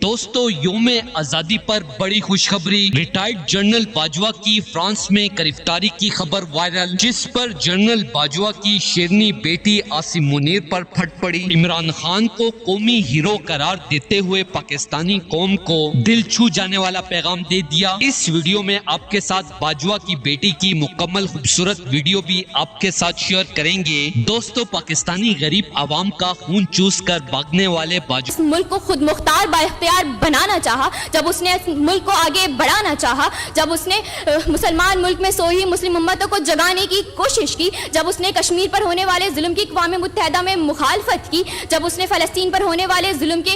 दोस्तों, यौम आजादी पर बड़ी खुशखबरी। रिटायर्ड जनरल बाजवा की फ्रांस में गिरफ्तारी की खबर वायरल, जिस पर जनरल बाजवा की शेरनी बेटी आसिम मुनीर पर फट पड़ी। इमरान खान को कौमी हीरो करार देते हुए पाकिस्तानी कौम को दिल छू जाने वाला पैगाम दे दिया। इस वीडियो में आपके साथ बाजवा की बेटी की मुकम्मल खूबसूरत वीडियो भी आपके साथ शेयर करेंगे। दोस्तों, पाकिस्तानी गरीब आवाम का खून चूस कर भागने वाले बाजवा मुल्क को खुद मुख्तार बाइख्तियार बनाना चाहा, जब उसने मुल्क को आगे बढ़ाना चाहा, जब उसने मुसलमान मुल्क में सोई मुस्लिम उम्मतों को जगाने की कोशिश की, जब उसने कश्मीर पर होने वाले जुल्म की अक़वाम मुत्तहिदा में मुखालफत की, जब उसने फ़लस्तीन पर होने वाले जुल्म के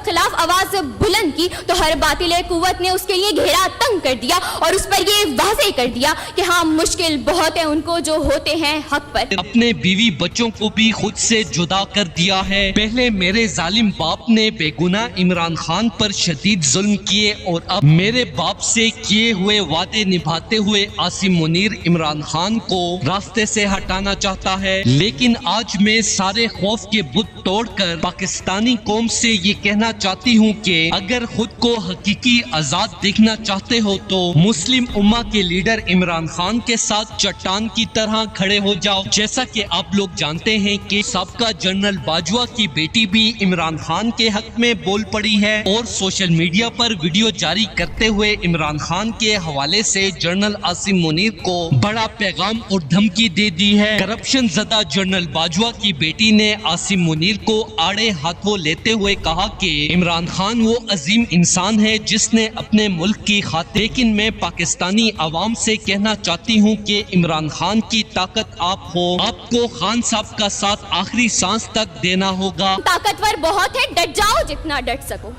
खिलाफ आवाज़ बुलंद की, तो हर बातिल कुव्वत ने उसके लिए घेरा तंग कर दिया और उस पर ये वाज़ेह कर दिया कि हाँ, मुश्किल बहुत है उनको जो होते हैं हक पर। अपने बीवी बच्चों को भी खुद से जुदा कर दिया है। पहले मेरे जालिम बाप ने बेगुनाह इमरान खान पर शदीद जुल्म किए और अब मेरे बाप से किए हुए वादे निभाते हुए आसिम मुनीर इमरान खान को रास्ते से हटाना चाहता है। लेकिन आज मैं सारे खौफ के बुत तोड़कर पाकिस्तानी कौम से ये कहना चाहती हूँ कि अगर खुद को हकीकी आजाद देखना चाहते हो तो मुस्लिम उम्मा के लीडर इमरान खान के साथ चट्टान की तरह खड़े हो जाओ। जैसा कि आप लोग जानते हैं कि साबका जनरल बाजवा की बेटी भी इमरान खान के हक में बोल पड़ी है और सोशल मीडिया पर वीडियो जारी करते हुए इमरान खान के हवाले से जनरल आसिम मुनीर को बड़ा पैगाम और धमकी दे दी है। करप्शन ज़दा जनरल बाजवा की बेटी ने आसिम मुनीर को आड़े हाथों लेते हुए कहा कि इमरान खान वो अजीम इंसान है जिसने अपने मुल्क की खातिर। लेकिन मैं पाकिस्तानी आवाम से कहना चाहती हूँ कि इमरान खान की ताकत आप हो, आपको खान साहब का साथ आखिरी सांस तक देना होगा। ताकतवर बहुत है, डट जाओ जितना डट सको।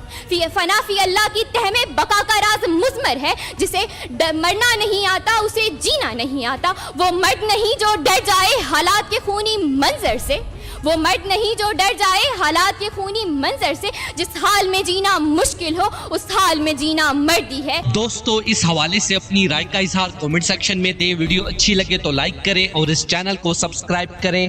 फना फी अल्लाह की तह में बका का राज मुज़मर है, जिसे मरना नहीं आता उसे जीना नहीं आता। वो मर्द नहीं जो डर जाए हालात के खूनी मंजर से, वो मर्द नहीं जो डर जाए हालात के खूनी मंजर से। जिस हाल में जीना मुश्किल हो उस हाल में जीना मर्दी है। दोस्तों, इस हवाले से अपनी राय का इजहार कमेंट सेक्शन में दे। वीडियो अच्छी लगे तो लाइक करें और इस चैनल को सब्सक्राइब करें।